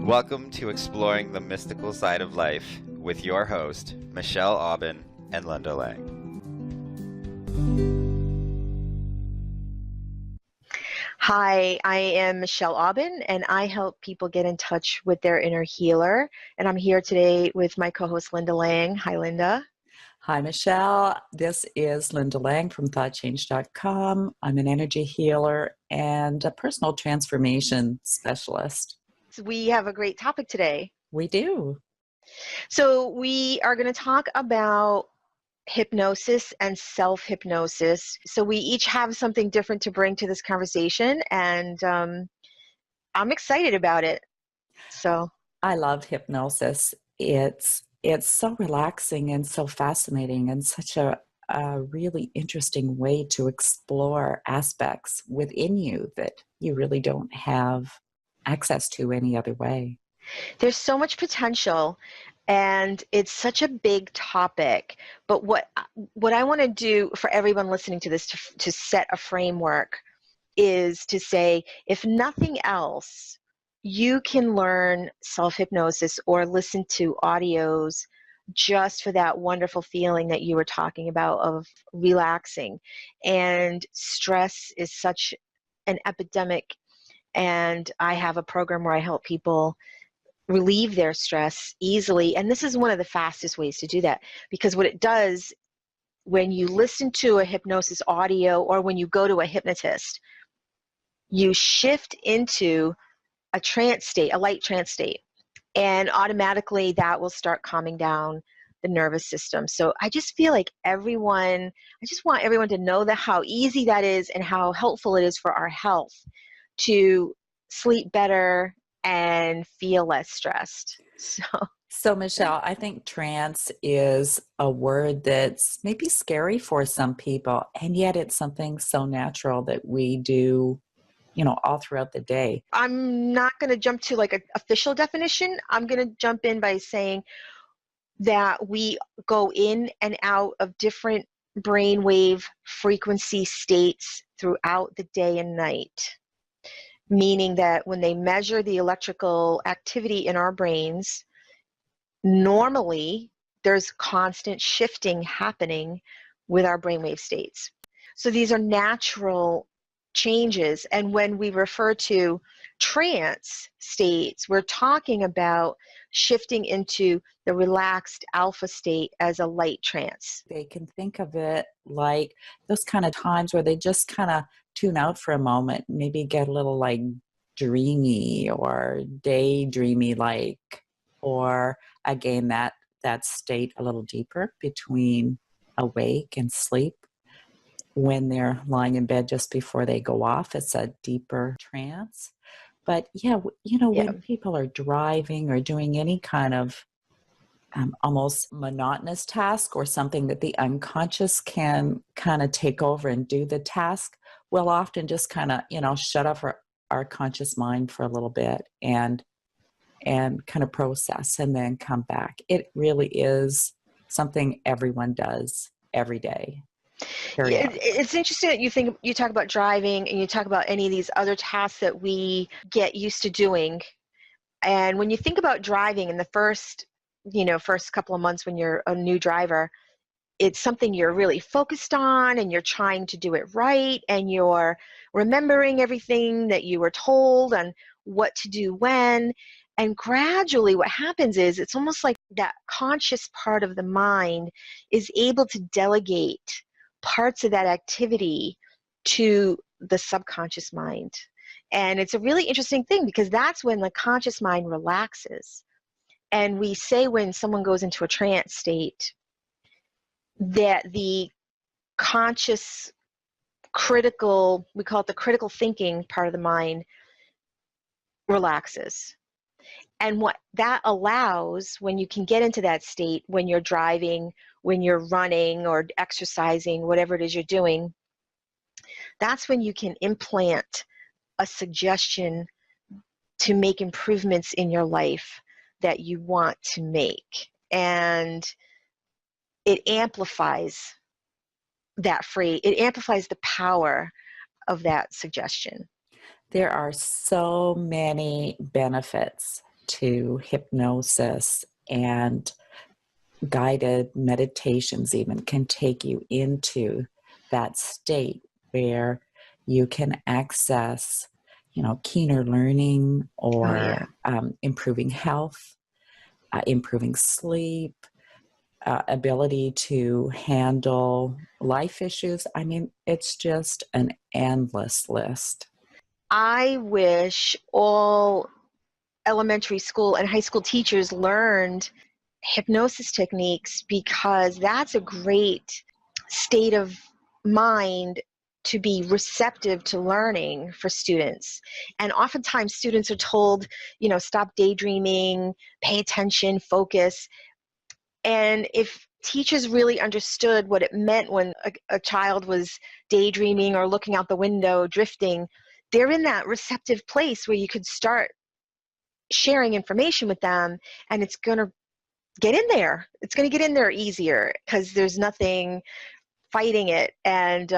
Welcome to Exploring the Mystical Side of Life with your host, Michelle Aubin and Linda Lang. Hi, I am Michelle Aubin, and I help people get in touch with their inner healer. And I'm here today with my co-host, Linda Lang. Hi, Linda. Hi, Michelle. This is Linda Lang from ThoughtChange.com. I'm an energy healer and a personal transformation specialist. So we have a great topic today. We do. So we are going to talk about hypnosis and self-hypnosis. So we each have something different to bring to this conversation, and I'm excited about it. So I love hypnosis. It's so relaxing and so fascinating and such a really interesting way to explore aspects within you that you really don't have access to any other way. there's so much potential, and it's such a big topic. But what I want to do for everyone listening to this to set a framework is to say, if nothing else, you can learn self-hypnosis or listen to audios just for that wonderful feeling that you were talking about of relaxing. And stress is such an epidemic, and I have a program where I help people relieve their stress easily. And this is one of the fastest ways to do that, because what it does when you listen to a hypnosis audio or when you go to a hypnotist, you shift into a trance state, a light trance state, and automatically that will start calming down the nervous system. So I just feel like I just want everyone to know that how easy that is and how helpful it is for our health to sleep better and feel less stressed. So, Michelle, I think trance is a word that's maybe scary for some people, and yet it's something so natural that we do, all throughout the day. I'm not going to jump to like an official definition. I'm going to jump in by saying that we go in and out of different brainwave frequency states throughout the day and night, meaning that when they measure the electrical activity in our brains, normally there's constant shifting happening with our brainwave states. So these are natural changes. And when we refer to trance states, we're talking about shifting into the relaxed alpha state as a light trance. They can think of it like those kind of times where they just kind of tune out for a moment, maybe get a little like dreamy or daydreamy like, or again, that state a little deeper between awake and sleep. When they're lying in bed just before they go off, it's a deeper trance. But yeah, when people are driving or doing any kind of almost monotonous task or something that the unconscious can kind of take over and do the task, we'll often just kind of, shut off our conscious mind for a little bit and kind of process and then come back. It really is something everyone does every day. It's interesting that you talk about driving and you talk about any of these other tasks that we get used to doing. And when you think about driving in the first couple of months when you're a new driver, it's something you're really focused on and you're trying to do it right and you're remembering everything that you were told and what to do when. And gradually what happens is it's almost like that conscious part of the mind is able to delegate parts of that activity to the subconscious mind. And it's a really interesting thing because that's when the conscious mind relaxes. And we say when someone goes into a trance state that the conscious we call it the critical thinking part of the mind, relaxes. And what that allows, when you can get into that state, when you're driving, when you're running or exercising, whatever it is you're doing, that's when you can implant a suggestion to make improvements in your life that you want to make. And it amplifies it amplifies the power of that suggestion. There are so many benefits to hypnosis and guided meditations even can take you into that state where you can access, keener learning Oh, yeah. or improving health, improving sleep, ability to handle life issues. I mean, it's just an endless list. I wish all elementary school and high school teachers learned hypnosis techniques, because that's a great state of mind to be receptive to learning for students. And oftentimes students are told, stop daydreaming, pay attention, focus. And if teachers really understood what it meant when a child was daydreaming or looking out the window, drifting, they're in that receptive place where you could start sharing information with them, and it's going to get in there. It's going to get in there easier because there's nothing fighting it, and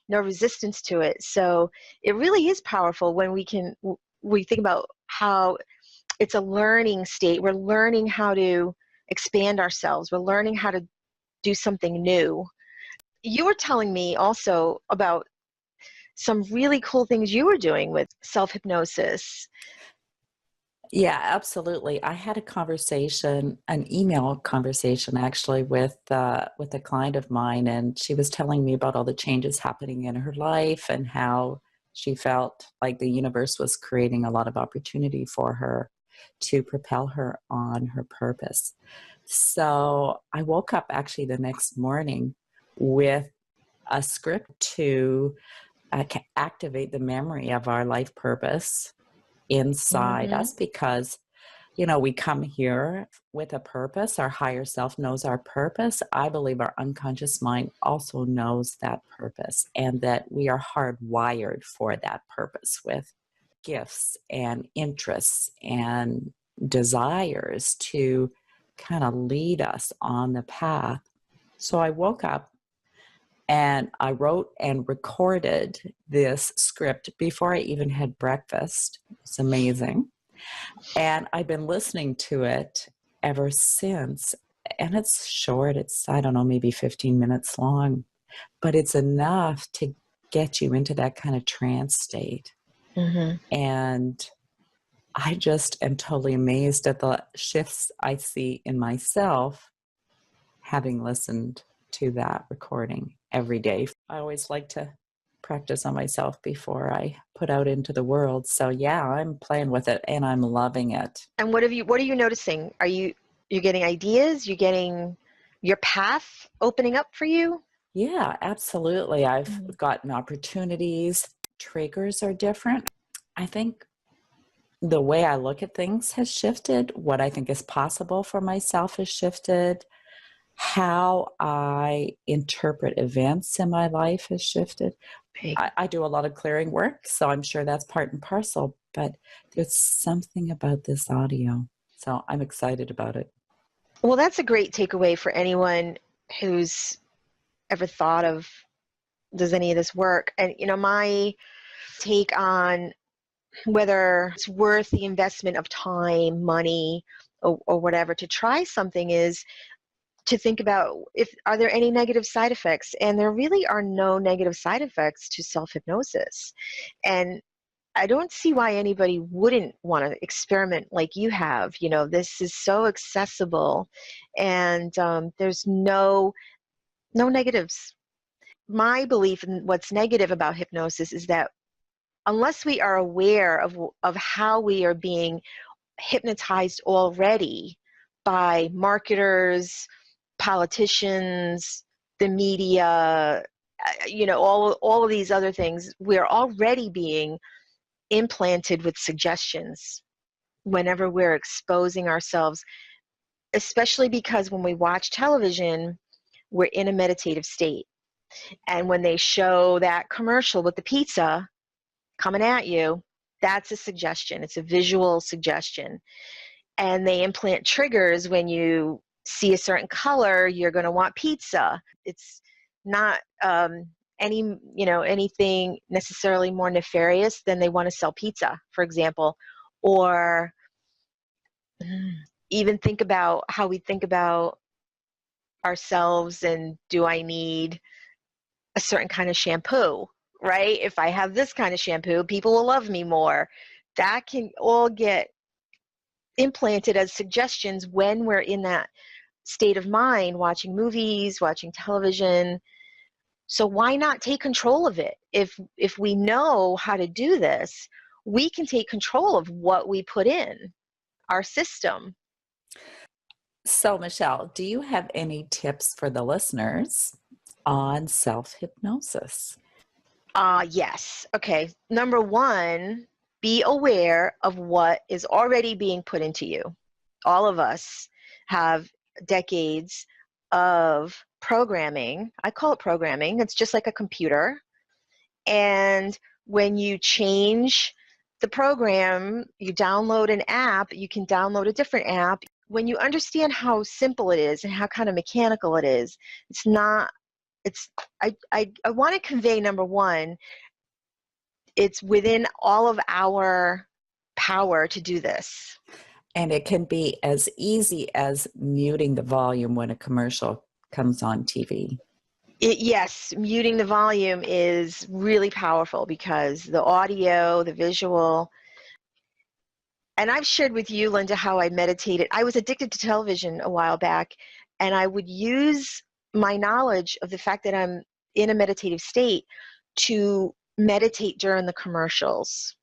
no resistance to it. So it really is powerful when we think about how it's a learning state. We're learning how to expand ourselves. We're learning how to do something new. You were telling me also about some really cool things you were doing with self-hypnosis. Yeah, absolutely. I had an email conversation actually with a client of mine, and she was telling me about all the changes happening in her life and how she felt like the universe was creating a lot of opportunity for her to propel her on her purpose. So I woke up actually the next morning with a script to activate the memory of our life purpose inside us, because we come here with a purpose. Our higher self knows our purpose. I believe our unconscious mind also knows that purpose, and that we are hardwired for that purpose with gifts and interests and desires to kind of lead us on the path. So I woke up and I wrote and recorded this script before I even had breakfast. It's amazing. And I've been listening to it ever since. And it's short. It's, I don't know, maybe 15 minutes long, but it's enough to get you into that kind of trance state. Mm-hmm. And I just am totally amazed at the shifts I see in myself having listened to that recording every day. I always like to practice on myself before I put out into the world. So yeah, I'm playing with it and I'm loving it. And what are you noticing? You're getting ideas? You're getting your path opening up for you? Yeah, absolutely. I've gotten opportunities. Triggers are different. I think the way I look at things has shifted. What I think is possible for myself has shifted. How I interpret events in my life has shifted. I do a lot of clearing work, so I'm sure that's part and parcel, but there's something about this audio. So I'm excited about it. Well, that's a great takeaway for anyone who's ever thought of, does any of this work? And, my take on whether it's worth the investment of time, money, or whatever to try something is to think about, are there any negative side effects? And there really are no negative side effects to self-hypnosis. And I don't see why anybody wouldn't want to experiment like you have. This is so accessible, and there's no negatives. My belief in what's negative about hypnosis is that unless we are aware of how we are being hypnotized already by marketers, politicians, the media, all of these other things, we're already being implanted with suggestions whenever we're exposing ourselves, especially because when we watch television, we're in a meditative state. And when they show that commercial with the pizza coming at you, that's a suggestion. It's a visual suggestion. And they implant triggers. When you see a certain color, you're going to want pizza. It's not anything necessarily more nefarious than they want to sell pizza, for example. Or Even think about how we think about ourselves, and do I need a certain kind of shampoo, right? If I have this kind of shampoo, people will love me more. That can all get implanted as suggestions when we're in that state of mind, watching movies, watching television. So why not take control of it? If we know how to do this, we can take control of what we put in our system. So, Michelle, do you have any tips for the listeners on self-hypnosis? Yes. Okay. Number one, be aware of what is already being put into you. All of us have decades of programming. I call it programming. It's just like a computer. And when you change the program, you download an app, you can download a different app. When you understand how simple it is and how kind of mechanical it is, it's not, it's, I want to convey, number one, it's within all of our power to do this. And it can be as easy as muting the volume when a commercial comes on TV. Yes, muting the volume is really powerful because the audio, the visual, and I've shared with you, Linda, how I meditated. I was addicted to television a while back, and I would use my knowledge of the fact that I'm in a meditative state to meditate during the commercials.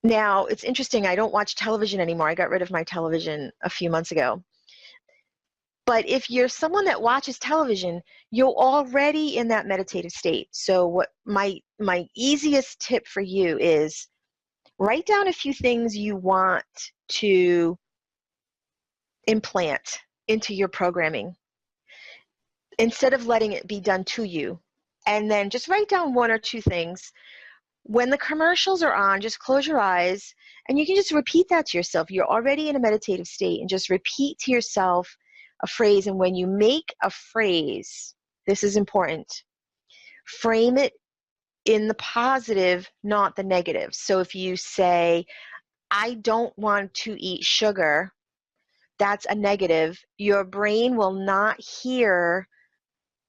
Now, it's interesting, I don't watch television anymore. I got rid of my television a few months ago. But if you're someone that watches television, you're already in that meditative state. So what my easiest tip for you is write down a few things you want to implant into your programming instead of letting it be done to you. And then just write down one or two things. When the commercials are on, just close your eyes and you can just repeat that to yourself. You're already in a meditative state, and just repeat to yourself a phrase. And when you make a phrase, this is important, frame it in the positive, not the negative. So if you say, I don't want to eat sugar, that's a negative. Your brain will not hear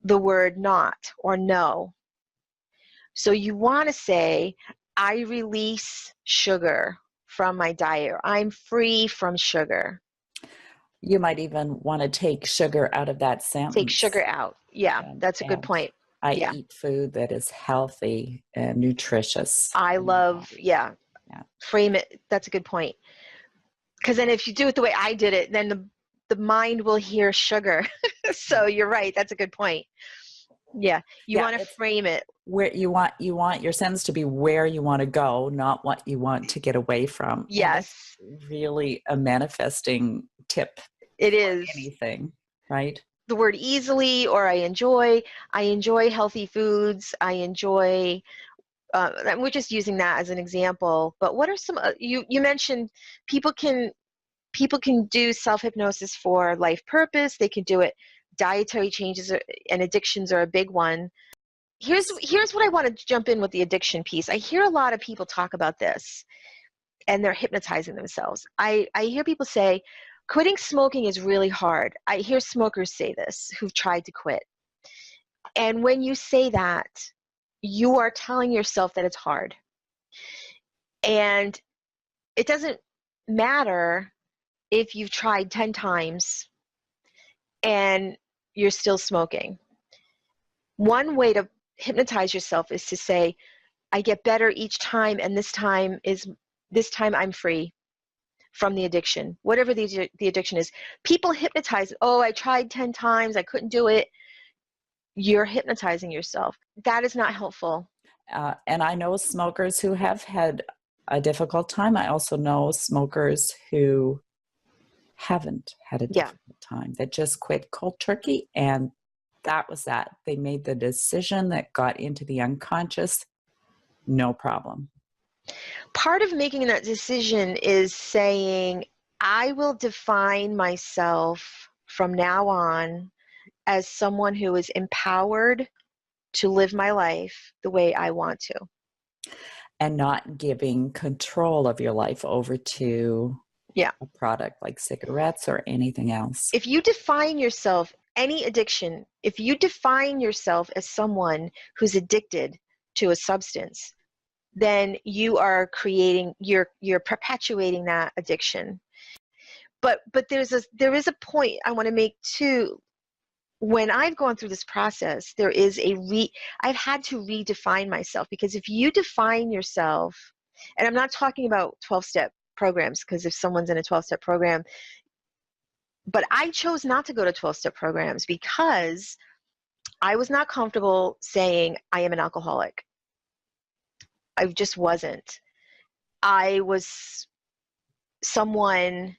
the word not or no. So you want to say, I release sugar from my diet, or I'm free from sugar. You might even want to take sugar out of that sentence. Take sugar out. Yeah, that's a good point. I Yeah. eat food that is healthy and nutritious. I love, yeah. Frame it. That's a good point. Because then if you do it the way I did it, then the mind will hear sugar. So you're right. That's a good point. Yeah. You want to frame it. Where you want your sentence to be where you want to go, not what you want to get away from. Yes. Really a manifesting tip. It is. Anything, right? The word easily, or I enjoy healthy foods. I enjoy, we're just using that as an example, but what are some, you mentioned people can do self-hypnosis for life purpose. They can do it. Dietary changes and addictions are a big one. Here's what I want to jump in with the addiction piece. I hear a lot of people talk about this and they're hypnotizing themselves. I hear people say, quitting smoking is really hard. I hear smokers say this who've tried to quit. And when you say that, you are telling yourself that it's hard. And it doesn't matter if you've tried 10 times and you're still smoking. One way to hypnotize yourself is to say, I get better each time, and this time I'm free from the addiction, whatever the addiction is. People hypnotize, oh, I tried 10 times, I couldn't do it. You're hypnotizing yourself. That is not helpful. And I know smokers who have had a difficult time. I also know smokers who haven't had a difficult time, that just quit cold turkey, and that was that. They made the decision that got into the unconscious, no problem. Part of making that decision is saying, I will define myself from now on as someone who is empowered to live my life the way I want to. And not giving control of your life over to Yeah. a product like cigarettes or anything else. If you define yourself, any addiction, if you define yourself as someone who's addicted to a substance, then you are creating, you're perpetuating that addiction. But there is a point I want to make too. When I've gone through this process, I've had to redefine myself, because if you define yourself, and I'm not talking about 12-step programs, because if someone's in a 12-step program, but I chose not to go to 12-step programs because I was not comfortable saying I am an alcoholic. I just wasn't. I was someone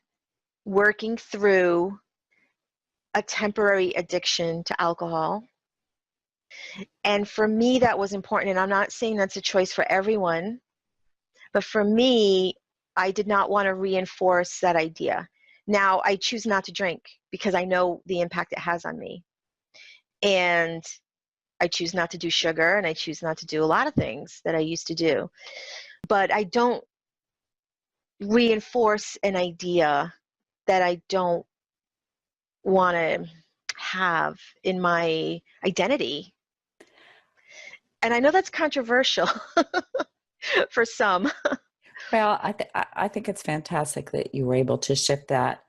working through a temporary addiction to alcohol. And for me, that was important. And I'm not saying that's a choice for everyone, but for me, I did not want to reinforce that idea. Now, I choose not to drink because I know the impact it has on me. And I choose not to do sugar, and I choose not to do a lot of things that I used to do. But I don't reinforce an idea that I don't want to have in my identity. And I know that's controversial for some. Well, I think it's fantastic that you were able to shift that.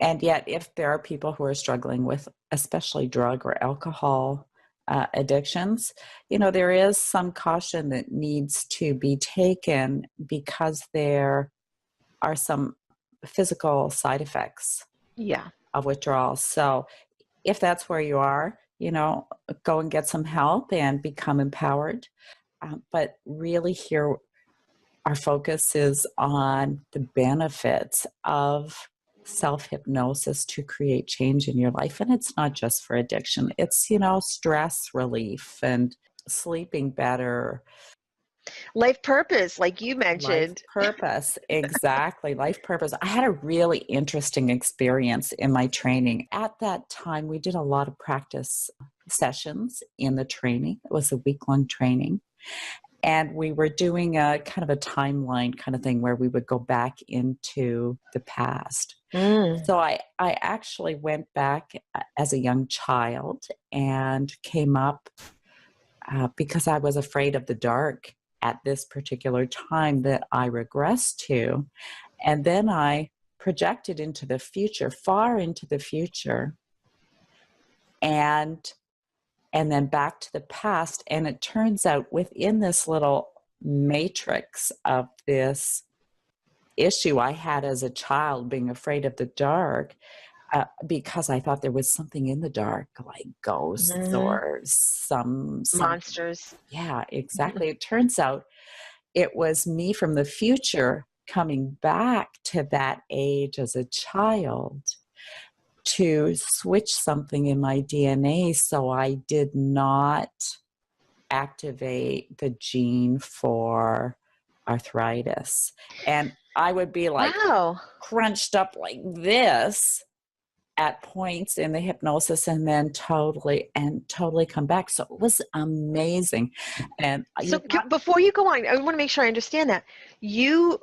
And yet, if there are people who are struggling with especially drug or alcohol addictions, there is some caution that needs to be taken, because there are some physical side effects Yeah. of withdrawal. So if that's where you are, go and get some help and become empowered. But really here, our focus is on the benefits of self-hypnosis to create change in your life. And it's not just for addiction. It's, stress relief and sleeping better. Life purpose, like you Life mentioned. purpose, exactly. Life purpose. I had a really interesting experience in my training. At that time, we did a lot of practice sessions in the training. It was a week-long training. And we were doing a kind of a timeline kind of thing where we would go back into the past. So I actually went back as a young child and came up because I was afraid of the dark at this particular time that I regressed to. And then I projected into the future, far into the future, and then back to the past. And it turns out within this little matrix of this issue I had as a child, being afraid of the dark, because I thought there was something in the dark, like ghosts or some Monsters. Yeah, exactly. It turns out it was me from the future coming back to that age as a child to switch something in my DNA so I did not activate the gene for arthritis. And I would be like Wow. crunched up like this at points in the hypnosis, and then totally come back. So it was amazing. And So before you go on, I want to make sure I understand that. You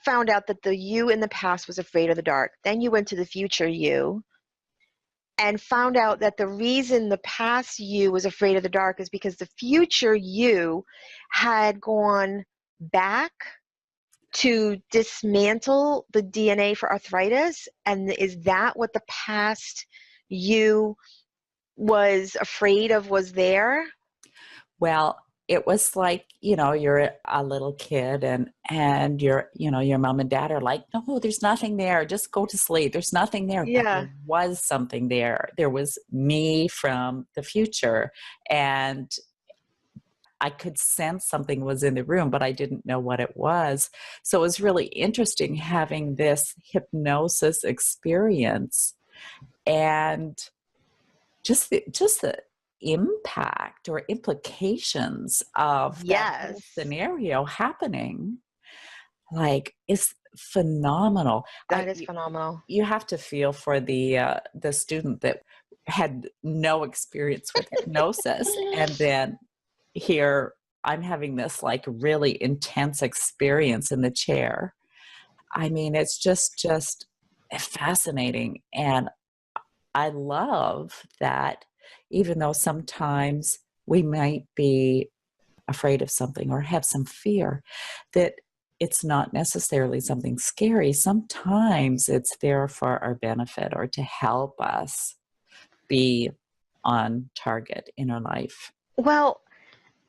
found out that the you in the past was afraid of the dark. Then you went to the future you and found out that the reason the past you was afraid of the dark is because the future you had gone back to dismantle the DNA for arthritis. And is that what the past you was afraid of was there? Well, it was like, you're a little kid and your mom and dad are like, no, there's nothing there. Just go to sleep. There's nothing there. Yeah. But there was something there. There was me from the future. And I could sense something was in the room, but I didn't know what it was. So it was really interesting having this hypnosis experience, and just the impact or implications of that whole scenario happening. Like, it's phenomenal. That is phenomenal. You have to feel for the student that had no experience with hypnosis and then hear I'm having this like really intense experience in the chair. I mean, it's just fascinating. And I love that even though sometimes we might be afraid of something or have some fear, that it's not necessarily something scary. Sometimes it's there for our benefit or to help us be on target in our life. Well,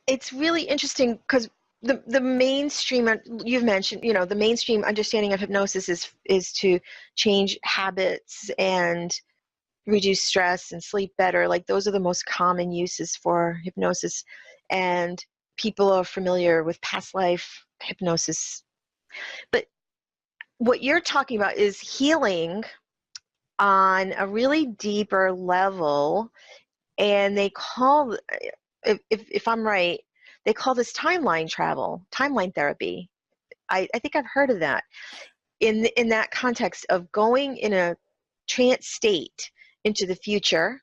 it's really interesting because the mainstream, you've mentioned, the mainstream understanding of hypnosis is to change habits and reduce stress and sleep better. Like those are the most common uses for hypnosis. And people are familiar with past life hypnosis. But what you're talking about is healing on a really deeper level. And they call, if I'm right, they call this timeline travel, timeline therapy. I think I've heard of that in that context of going in a trance state into the future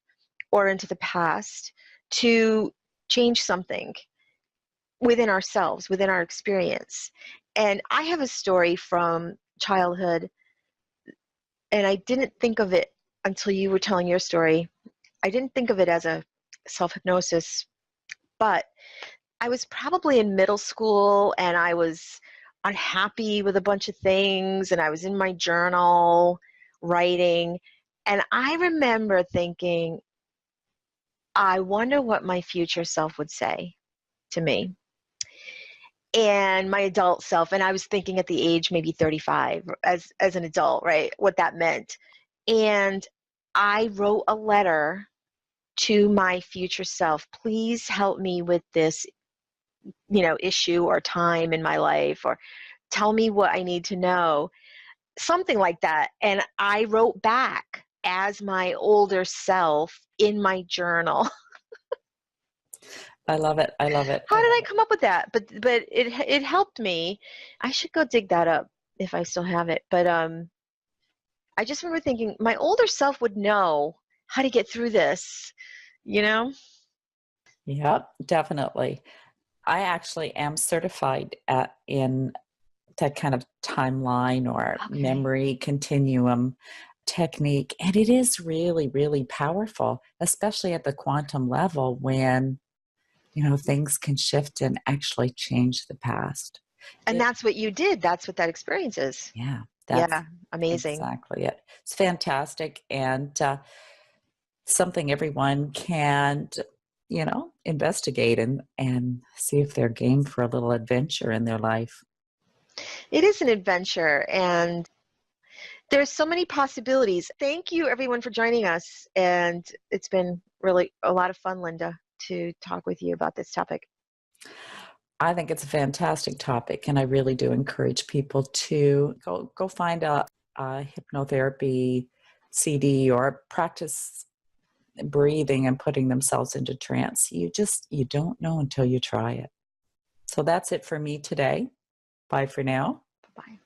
or into the past to change something within ourselves, within our experience. And I have a story from childhood, and I didn't think of it until you were telling your story. I didn't think of it as a self-hypnosis, but I was probably in middle school and I was unhappy with a bunch of things, and I was in my journal writing, and I remember thinking, I wonder what my future self would say to me. And my adult self, and I was thinking at the age maybe 35 as an adult, right, what that meant. And I wrote a letter to my future self. Please help me with this, issue or time in my life, or tell me what I need to know, something like that. And I wrote back as my older self in my journal. I love it. I love it. How did I come up with that? But it helped me. I should go dig that up if I still have it. But I just remember thinking my older self would know how to get through this, you know? Yep, definitely. I actually am certified in that kind of timeline or Okay. memory continuum technique. And it is really, really powerful, especially at the quantum level when, things can shift and actually change the past. And It, that's what you did. That's what that experience is. yeah, that's Yeah, amazing. exactly it. It's fantastic and something everyone can, investigate and see if they're game for a little adventure in their life. It is an adventure, and there's so many possibilities. Thank you, everyone, for joining us. And it's been really a lot of fun, Linda, to talk with you about this topic. I think it's a fantastic topic, and I really do encourage people to go find a hypnotherapy CD or practice breathing and putting themselves into trance. You don't know until you try it. So that's it for me today. Bye for now. Bye-bye.